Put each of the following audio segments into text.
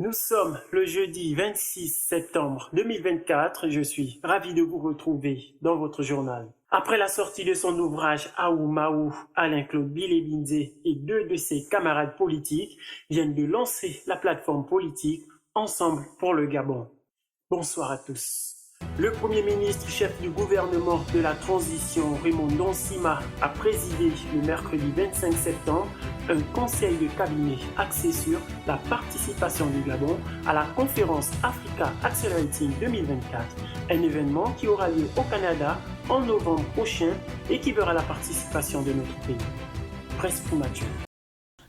Nous sommes le jeudi 26 septembre 2024 et je suis ravi de vous retrouver dans votre journal. Après la sortie de son ouvrage Aou Maou, Alain-Claude Bilé-Binzé et deux de ses camarades politiques viennent de lancer la plateforme politique Ensemble pour le Gabon. Bonsoir à tous. Le Premier ministre chef du gouvernement de la transition, Raymond Donsima, a présidé le mercredi 25 septembre un conseil de cabinet axé sur la participation du Gabon à la conférence Africa Accelerating 2024, un événement qui aura lieu au Canada en novembre prochain et qui verra la participation de notre pays. Presse primature.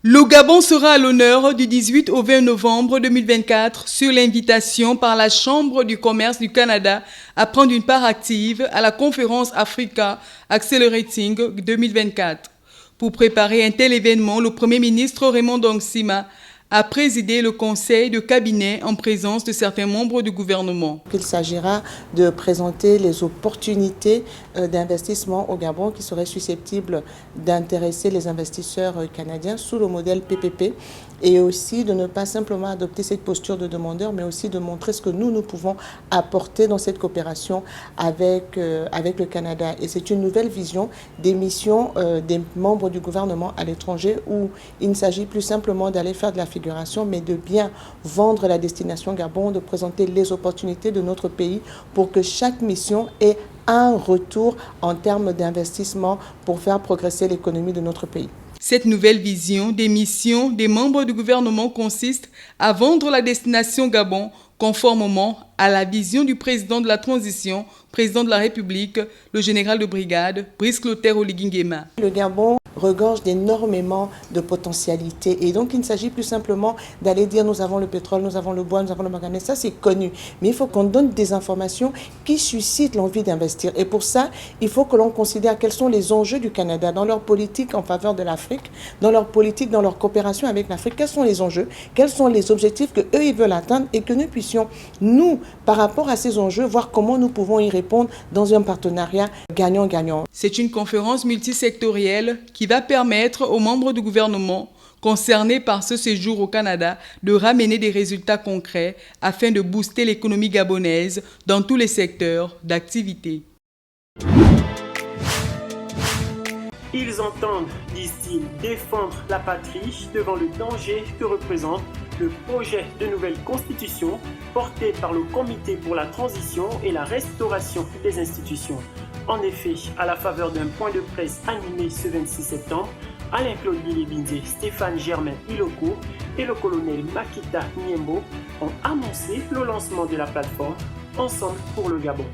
Le Gabon sera à l'honneur du 18 au 20 novembre 2024 sur l'invitation par la Chambre du commerce du Canada à prendre une part active à la conférence Africa Accelerating 2024. Pour préparer un tel événement, le Premier ministre Raymond Donsima a présidé le conseil de cabinet en présence de certains membres du gouvernement. Il s'agira de présenter les opportunités d'investissement au Gabon qui seraient susceptibles d'intéresser les investisseurs canadiens sous le modèle PPP et aussi de ne pas simplement adopter cette posture de demandeur mais aussi de montrer ce que nous pouvons apporter dans cette coopération avec le Canada. Et c'est une nouvelle vision des missions des membres du gouvernement à l'étranger où il ne s'agit plus simplement d'aller faire de la figuration mais de bien vendre la destination Gabon, de présenter les opportunités de notre pays pour que chaque mission ait un retour en termes d'investissement pour faire progresser l'économie de notre pays. Cette nouvelle vision des missions des membres du gouvernement consiste à vendre la destination Gabon conformément à la vision du président de la transition, président de la République, le général de brigade, Brice Clotaire Oligui Nguema. Le Gabon regorge d'énormément de potentialités et donc il ne s'agit plus simplement d'aller dire nous avons le pétrole, nous avons le bois, nous avons le manganèse, ça c'est connu. Mais il faut qu'on donne des informations qui suscitent l'envie d'investir et pour ça il faut que l'on considère quels sont les enjeux du Canada dans leur politique en faveur de l'Afrique, dans leur politique, dans leur coopération avec l'Afrique, quels sont les enjeux, quels sont les objectifs que eux ils veulent atteindre et que nous puissions nous par rapport à ces enjeux voir comment nous pouvons y répondre dans un partenariat gagnant-gagnant. C'est une conférence multisectorielle qui va permettre aux membres du gouvernement concernés par ce séjour au Canada de ramener des résultats concrets afin de booster l'économie gabonaise dans tous les secteurs d'activité. Ils entendent, disent-ils, défendre la patrie devant le danger que représente le projet de nouvelle constitution porté par le Comité pour la transition et la restauration des institutions. En effet, à la faveur d'un point de presse animé ce 26 septembre, Alain-Claude Bilé-Binzé, Stéphane Germain Iloko et le colonel Makita Niembo ont annoncé le lancement de la plateforme Ensemble pour le Gabon.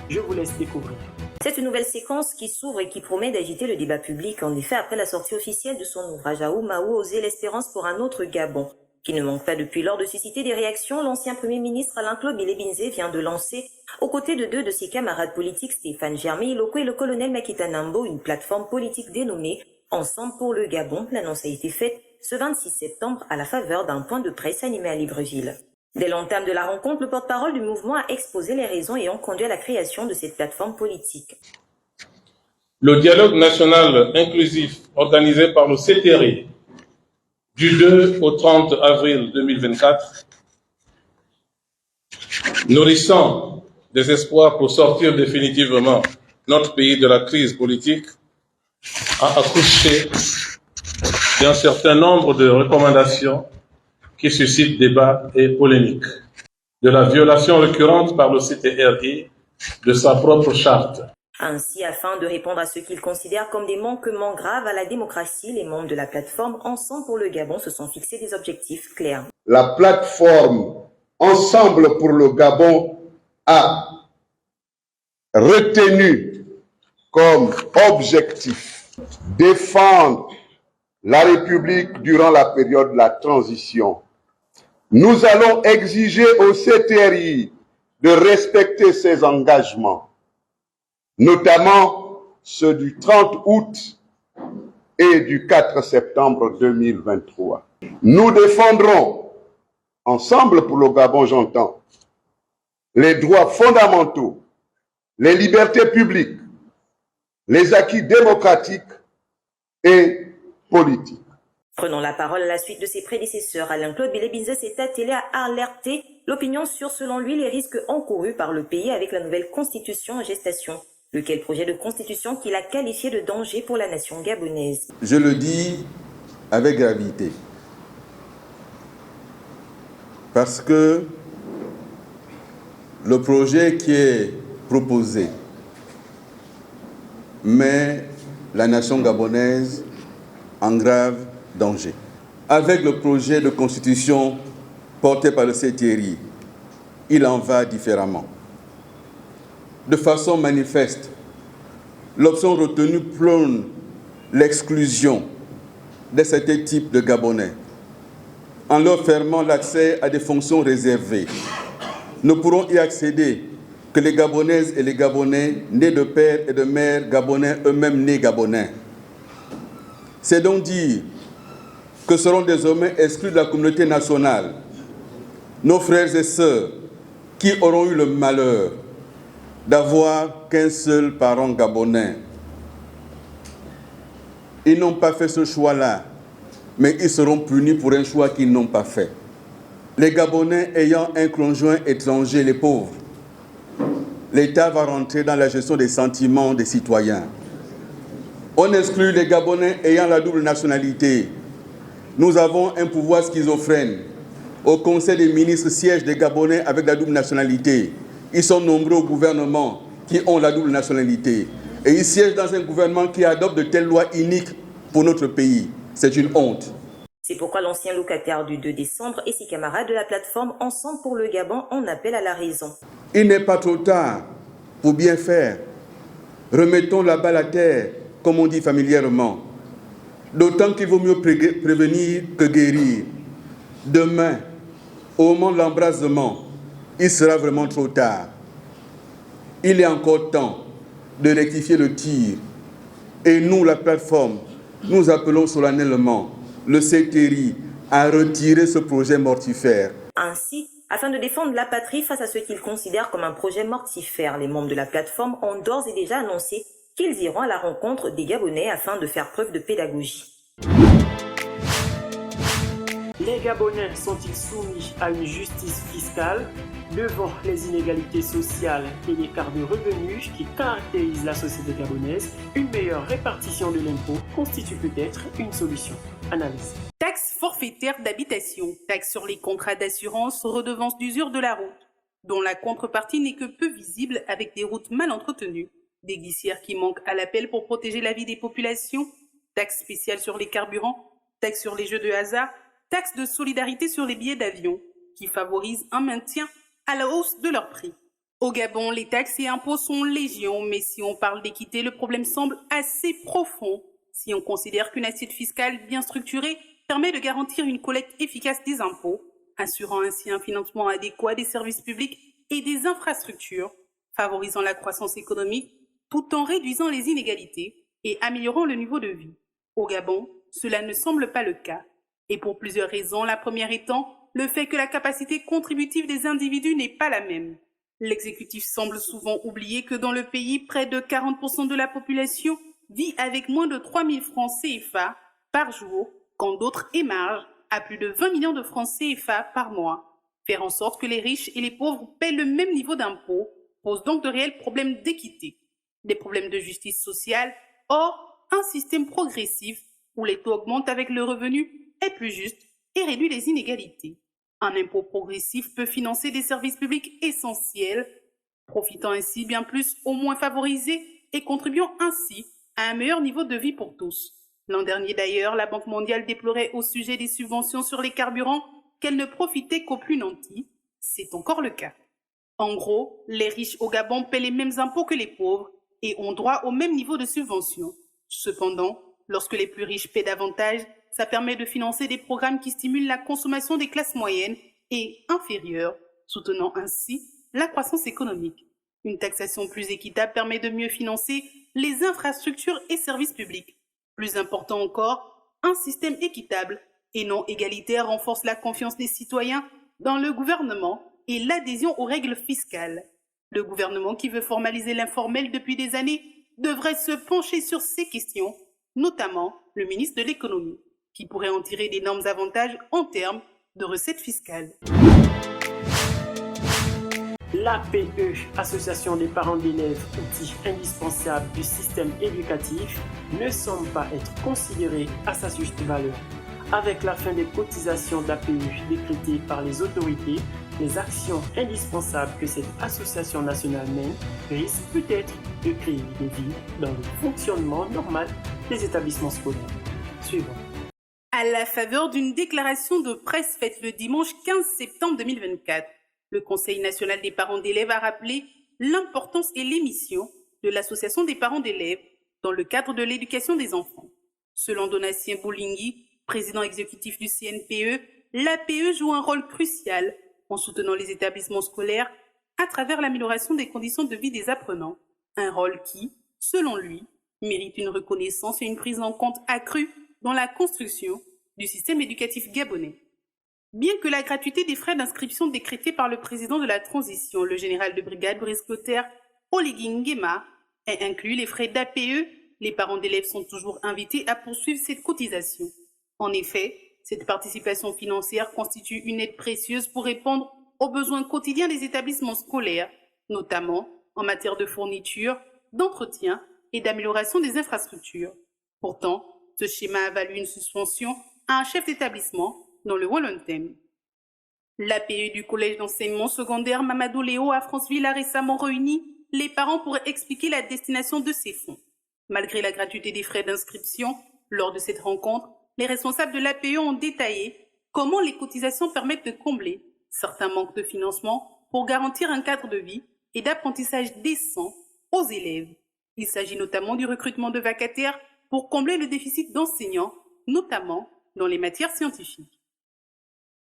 Je vous laisse découvrir. C'est une nouvelle séquence qui s'ouvre et qui promet d'agiter le débat public. En effet, après la sortie officielle de son ouvrage Aou Maou, Oser l'espérance pour un autre Gabon, qui ne manque pas depuis lors de susciter des réactions, l'ancien Premier ministre Alain-Claude Bilé-Binzé vient de lancer, aux côtés de deux de ses camarades politiques, Stéphane Germain Iloko et le colonel Makita Niembo, une plateforme politique dénommée Ensemble pour le Gabon. L'annonce a été faite ce 26 septembre à la faveur d'un point de presse animé à Libreville. Dès l'entame de la rencontre, le porte-parole du mouvement a exposé les raisons ayant conduit à la création de cette plateforme politique. Le dialogue national inclusif organisé par le CTRI du 2 au 30 avril 2024, nourrissant des espoirs pour sortir définitivement notre pays de la crise politique, a accouché d'un certain nombre de recommandations qui suscitent débat et polémique, de la violation récurrente par le CTRI de sa propre charte. Ainsi, afin de répondre à ce qu'ils considèrent comme des manquements graves à la démocratie, les membres de la plateforme Ensemble pour le Gabon se sont fixés des objectifs clairs. La plateforme Ensemble pour le Gabon a retenu comme objectif défendre la République durant la période de la transition. Nous allons exiger au CTRI de respecter ses engagements, notamment ceux du 30 août et du 4 septembre 2023. Nous défendrons, ensemble pour le Gabon j'entends, les droits fondamentaux, les libertés publiques, les acquis démocratiques et politiques. Prenant la parole à la suite de ses prédécesseurs, Alain-Claude Bilebinze s'est attelé à alerter l'opinion sur, selon lui, les risques encourus par le pays avec la nouvelle constitution en gestation. Lequel projet de constitution qu'il a qualifié de danger pour la nation gabonaise. Je le dis avec gravité, parce que le projet qui est proposé met la nation gabonaise en grave danger. Avec le projet de constitution porté par le CTRI, il en va différemment. De façon manifeste, l'option retenue prône l'exclusion de certains types de Gabonais en leur fermant l'accès à des fonctions réservées. Ne pourront y accéder que les Gabonaises et les Gabonais nés de père et de mère gabonais, eux-mêmes nés gabonais. C'est donc dire que seront désormais exclus de la communauté nationale nos frères et sœurs qui auront eu le malheur d'avoir qu'un seul parent gabonais. Ils n'ont pas fait ce choix-là, mais ils seront punis pour un choix qu'ils n'ont pas fait. Les Gabonais ayant un conjoint étranger, les pauvres, l'État va rentrer dans la gestion des sentiments des citoyens. On exclut les Gabonais ayant la double nationalité. Nous avons un pouvoir schizophrène. Au Conseil des ministres siègent des Gabonais avec la double nationalité. Ils sont nombreux au gouvernement qui ont la double nationalité. Et ils siègent dans un gouvernement qui adopte de telles lois iniques pour notre pays. C'est une honte. C'est pourquoi l'ancien locataire du 2 décembre et ses camarades de la plateforme Ensemble pour le Gabon en appellent à la raison. Il n'est pas trop tard pour bien faire. Remettons la balle à terre, comme on dit familièrement. D'autant qu'il vaut mieux prévenir que guérir. Demain, au moment de l'embrasement, il sera vraiment trop tard. Il est encore temps de rectifier le tir. Et nous, la plateforme, nous appelons solennellement le CTRI à retirer ce projet mortifère. Ainsi, afin de défendre la patrie face à ce qu'ils considèrent comme un projet mortifère, les membres de la plateforme ont d'ores et déjà annoncé qu'ils iront à la rencontre des Gabonais afin de faire preuve de pédagogie. Les Gabonais sont-ils soumis à une justice fiscale devant les inégalités sociales et l'écart de revenus qui caractérisent la société gabonaise? Une meilleure répartition de l'impôt constitue peut-être une solution. Analyse. Taxe forfaitaire d'habitation, taxe sur les contrats d'assurance, redevance d'usure de la route, dont la contrepartie n'est que peu visible avec des routes mal entretenues, des glissières qui manquent à l'appel pour protéger la vie des populations, taxe spéciale sur les carburants, taxe sur les jeux de hasard, taxe de solidarité sur les billets d'avion, qui favorise un maintien à la hausse de leur prix. Au Gabon, les taxes et impôts sont légion, mais si on parle d'équité, le problème semble assez profond. Si on considère qu'une assiette fiscale bien structurée permet de garantir une collecte efficace des impôts, assurant ainsi un financement adéquat des services publics et des infrastructures, favorisant la croissance économique, tout en réduisant les inégalités et améliorant le niveau de vie. Au Gabon, cela ne semble pas le cas. Et pour plusieurs raisons, la première étant le fait que la capacité contributive des individus n'est pas la même. L'exécutif semble souvent oublier que dans le pays, près de 40% de la population vit avec moins de 3 000 francs CFA par jour, quand d'autres émargent à plus de 20 millions de francs CFA par mois. Faire en sorte que les riches et les pauvres paient le même niveau d'impôt pose donc de réels problèmes d'équité, des problèmes de justice sociale. Or, un système progressif où les taux augmentent avec le revenu est plus juste et réduit les inégalités. Un impôt progressif peut financer des services publics essentiels, profitant ainsi bien plus aux moins favorisés et contribuant ainsi à un meilleur niveau de vie pour tous. L'an dernier d'ailleurs, la Banque mondiale déplorait au sujet des subventions sur les carburants qu'elles ne profitaient qu'aux plus nantis. C'est encore le cas. En gros, les riches au Gabon paient les mêmes impôts que les pauvres et ont droit au même niveau de subvention. Cependant, lorsque les plus riches paient davantage, ça permet de financer des programmes qui stimulent la consommation des classes moyennes et inférieures, soutenant ainsi la croissance économique. Une taxation plus équitable permet de mieux financer les infrastructures et services publics. Plus important encore, un système équitable et non égalitaire renforce la confiance des citoyens dans le gouvernement et l'adhésion aux règles fiscales. Le gouvernement qui veut formaliser l'informel depuis des années devrait se pencher sur ces questions, notamment le ministre de l'économie. qui pourrait en tirer d'énormes avantages en termes de recettes fiscales. L'APE, Association des parents d'élèves, outil indispensable du système éducatif, ne semble pas être considérée à sa juste valeur. Avec la fin des cotisations d'APE décrétées par les autorités, les actions indispensables que cette association nationale mène risquent peut-être de créer des vides dans le fonctionnement normal des établissements scolaires. Suivant. À la faveur d'une déclaration de presse faite le dimanche 15 septembre 2024, le Conseil national des parents d'élèves a rappelé l'importance et les missions de l'Association des parents d'élèves dans le cadre de l'éducation des enfants. Selon Donatien Boulingui, président exécutif du CNPE, l'APE joue un rôle crucial en soutenant les établissements scolaires à travers l'amélioration des conditions de vie des apprenants, un rôle qui, selon lui, mérite une reconnaissance et une prise en compte accrue dans la construction du système éducatif gabonais. Bien que la gratuité des frais d'inscription décrétée par le président de la transition, le général de brigade Brice Clotaire Oligui Nguema, ait inclus les frais d'APE, les parents d'élèves sont toujours invités à poursuivre cette cotisation. En effet, cette participation financière constitue une aide précieuse pour répondre aux besoins quotidiens des établissements scolaires, notamment en matière de fourniture, d'entretien et d'amélioration des infrastructures. Pourtant, ce schéma a valu une suspension à un chef d'établissement dans le Wallontem. L'APE du collège d'enseignement secondaire Mamadou Léo à Franceville a récemment réuni les parents pour expliquer la destination de ces fonds. Malgré la gratuité des frais d'inscription, lors de cette rencontre, les responsables de l'APE ont détaillé comment les cotisations permettent de combler certains manques de financement pour garantir un cadre de vie et d'apprentissage décent aux élèves. Il s'agit notamment du recrutement de vacataires pour combler le déficit d'enseignants, notamment dans les matières scientifiques.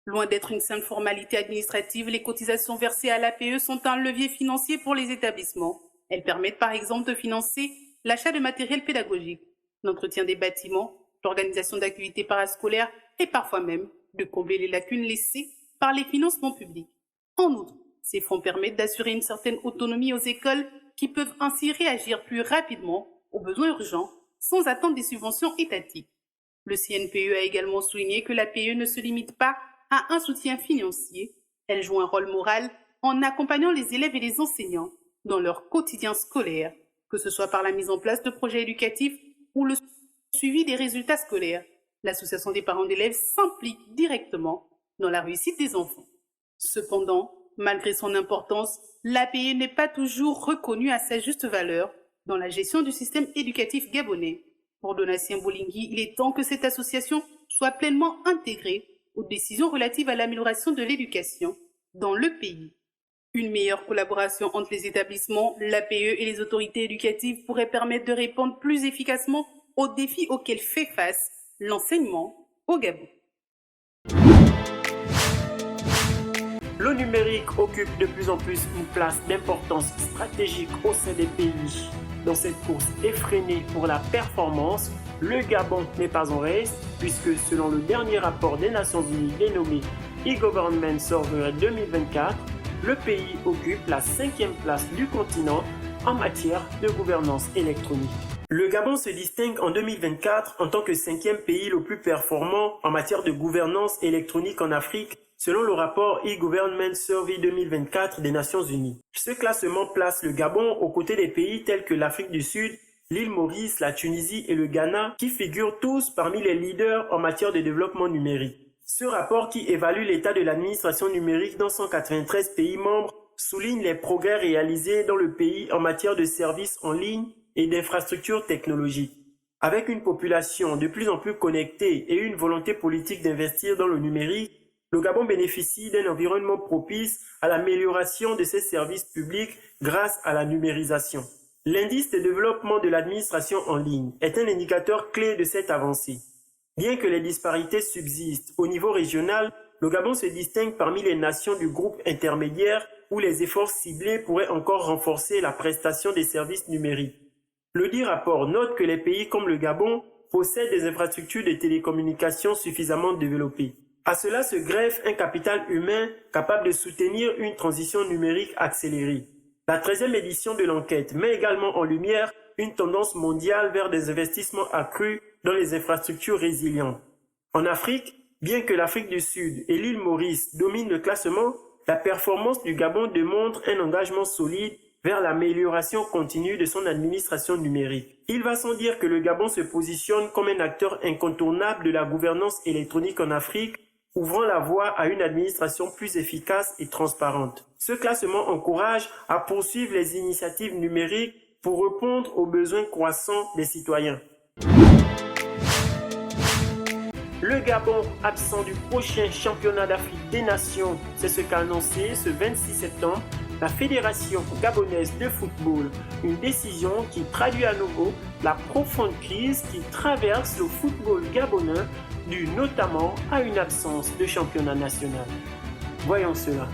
Loin d'être une simple formalité administrative, les cotisations versées à l'APE sont un levier financier pour les établissements. Elles permettent par exemple de financer l'achat de matériel pédagogique, l'entretien des bâtiments, l'organisation d'activités parascolaires et parfois même de combler les lacunes laissées par les financements publics. En outre, ces fonds permettent d'assurer une certaine autonomie aux écoles qui peuvent ainsi réagir plus rapidement aux besoins urgents sans attendre des subventions étatiques. Le CNPE a également souligné que l'APE ne se limite pas à un soutien financier. Elle joue un rôle moral en accompagnant les élèves et les enseignants dans leur quotidien scolaire, que ce soit par la mise en place de projets éducatifs ou le suivi des résultats scolaires. L'association des parents d'élèves s'implique directement dans la réussite des enfants. Cependant, malgré son importance, l'APE n'est pas toujours reconnue à sa juste valeur dans la gestion du système éducatif gabonais. Pour Donatien Boulingui, il est temps que cette association soit pleinement intégrée aux décisions relatives à l'amélioration de l'éducation dans le pays. Une meilleure collaboration entre les établissements, l'APE et les autorités éducatives pourrait permettre de répondre plus efficacement aux défis auxquels fait face l'enseignement au Gabon. Le numérique occupe de plus en plus une place d'importance stratégique au sein des pays. Dans cette course effrénée pour la performance, le Gabon n'est pas en reste, puisque selon le dernier rapport des Nations Unies dénommé e-Government Survey 2024, le pays occupe la 5e place du continent en matière de gouvernance électronique. Le Gabon se distingue en 2024 en tant que 5e pays le plus performant en matière de gouvernance électronique en Afrique, selon le rapport e-Government Survey 2024 des Nations Unies. Ce classement place le Gabon aux côtés des pays tels que l'Afrique du Sud, l'île Maurice, la Tunisie et le Ghana, qui figurent tous parmi les leaders en matière de développement numérique. Ce rapport, qui évalue l'état de l'administration numérique dans 193 pays membres, souligne les progrès réalisés dans le pays en matière de services en ligne et d'infrastructures technologiques. Avec une population de plus en plus connectée et une volonté politique d'investir dans le numérique, le Gabon bénéficie d'un environnement propice à l'amélioration de ses services publics grâce à la numérisation. L'indice de développement de l'administration en ligne est un indicateur clé de cette avancée. Bien que les disparités subsistent au niveau régional, le Gabon se distingue parmi les nations du groupe intermédiaire où les efforts ciblés pourraient encore renforcer la prestation des services numériques. Le dit rapport note que les pays comme le Gabon possèdent des infrastructures de télécommunications suffisamment développées. À cela se greffe un capital humain capable de soutenir une transition numérique accélérée. La 13e édition de l'enquête met également en lumière une tendance mondiale vers des investissements accrus dans les infrastructures résilientes. En Afrique, bien que l'Afrique du Sud et l'île Maurice dominent le classement, la performance du Gabon démontre un engagement solide vers l'amélioration continue de son administration numérique. Il va sans dire que le Gabon se positionne comme un acteur incontournable de la gouvernance électronique en Afrique, ouvrant la voie à une administration plus efficace et transparente. Ce classement encourage à poursuivre les initiatives numériques pour répondre aux besoins croissants des citoyens. Le Gabon, absent du prochain championnat d'Afrique des Nations, c'est ce qu'a annoncé ce 26 septembre la Fédération gabonaise de football, une décision qui traduit à nouveau la profonde crise qui traverse le football gabonais, due notamment à une absence de championnat national. Voyons cela.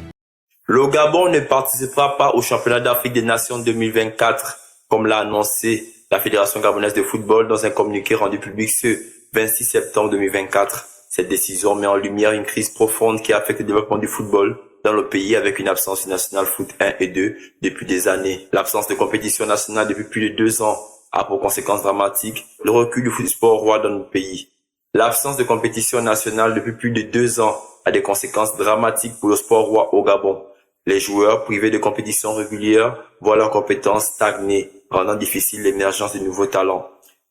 Le Gabon ne participera pas au championnat d'Afrique des Nations 2024, comme l'a annoncé la Fédération gabonaise de football dans un communiqué rendu public ce 26 septembre 2024. Cette décision met en lumière une crise profonde qui affecte le développement du football dans le pays avec une absence du National Foot 1 et 2 depuis des années. L'absence de compétition nationale depuis plus de 2 ans a pour conséquence dramatique le recul du sport roi dans notre pays. L'absence de compétition nationale depuis plus de 2 ans a des conséquences dramatiques pour le sport roi au Gabon. Les joueurs privés de compétitions régulières voient leurs compétences stagner, rendant difficile l'émergence de nouveaux talents.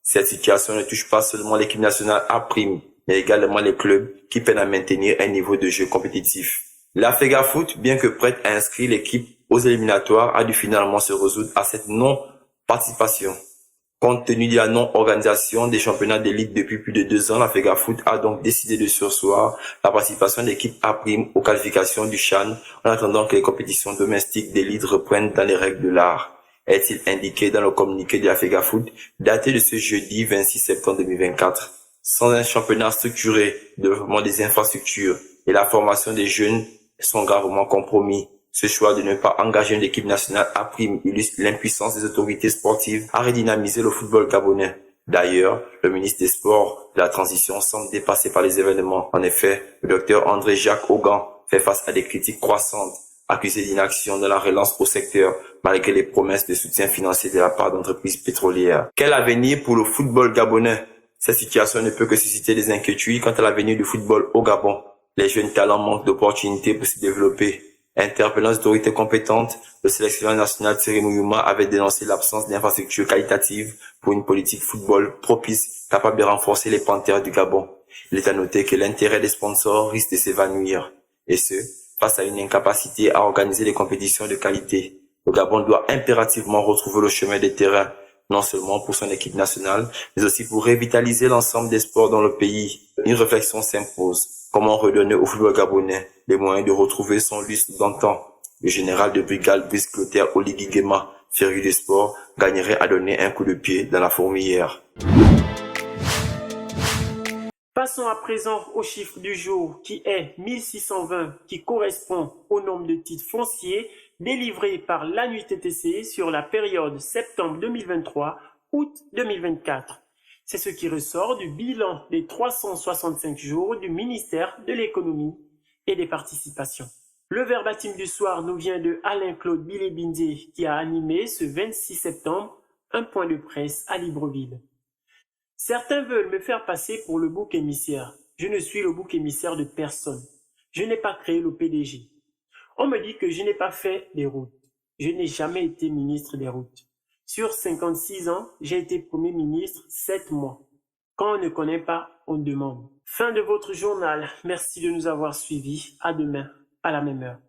Cette situation ne touche pas seulement l'équipe nationale A', mais également les clubs qui peinent à maintenir un niveau de jeu compétitif. La FEGAFOOT, bien que prête à inscrire l'équipe aux éliminatoires, a dû finalement se résoudre à cette non-participation. Compte tenu de la non-organisation des championnats d'élite depuis plus de 2 ans, la FEGAFOOT a donc décidé de surseoir la participation de l'équipe A' aux qualifications du CHAN en attendant que les compétitions domestiques d'élite reprennent dans les règles de l'art. Est-il indiqué dans le communiqué de la FEGAFOOT daté de ce jeudi 26 septembre 2024. Sans un championnat structuré, le développement des infrastructures et la formation des jeunes sont gravement compromis. Ce choix de ne pas engager une équipe nationale A' illustre l'impuissance des autorités sportives à redynamiser le football gabonais. D'ailleurs, le ministre des Sports de la Transition semble dépassé par les événements. En effet, le Dr André-Jacques Augan fait face à des critiques croissantes, accusé d'inaction dans la relance au secteur, malgré les promesses de soutien financier de la part d'entreprises pétrolières. Quel avenir pour le football gabonais? Cette situation ne peut que susciter des inquiétudes quant à l'avenir du football au Gabon. Les jeunes talents manquent d'opportunités pour se développer. Interpellant les autorités compétentes, le sélectionneur national Thierry Mouyouma avait dénoncé l'absence d'infrastructures qualitatives pour une politique football propice capable de renforcer les panthères du Gabon. Il est à noter que l'intérêt des sponsors risque de s'évanouir. Et ce, face à une incapacité à organiser des compétitions de qualité. Le Gabon doit impérativement retrouver le chemin des terrains, non seulement pour son équipe nationale, mais aussi pour revitaliser l'ensemble des sports dans le pays. Une réflexion s'impose. Comment redonner au football gabonais les moyens de retrouver son lustre d'antan? Le général de brigade Brice Clotaire Oligui Nguema, féru des sports, gagnerait à donner un coup de pied dans la fourmilière. Passons à présent au chiffre du jour qui est 1620, qui correspond au nombre de titres fonciers délivrés par l'ANUTTC sur la période septembre 2023-août 2024. C'est ce qui ressort du bilan des 365 jours du ministère de l'économie et des participations. Le verbatim du soir nous vient de Alain-Claude Bilé-Bindé qui a animé ce 26 septembre un point de presse à Libreville. Certains veulent me faire passer pour le bouc émissaire. Je ne suis le bouc émissaire de personne. Je n'ai pas créé le PDG. On me dit que je n'ai pas fait des routes. Je n'ai jamais été ministre des routes. Sur 56 ans, j'ai été Premier ministre 7 mois. Quand on ne connaît pas, on demande. Fin de votre journal. Merci de nous avoir suivis. À demain, à la même heure.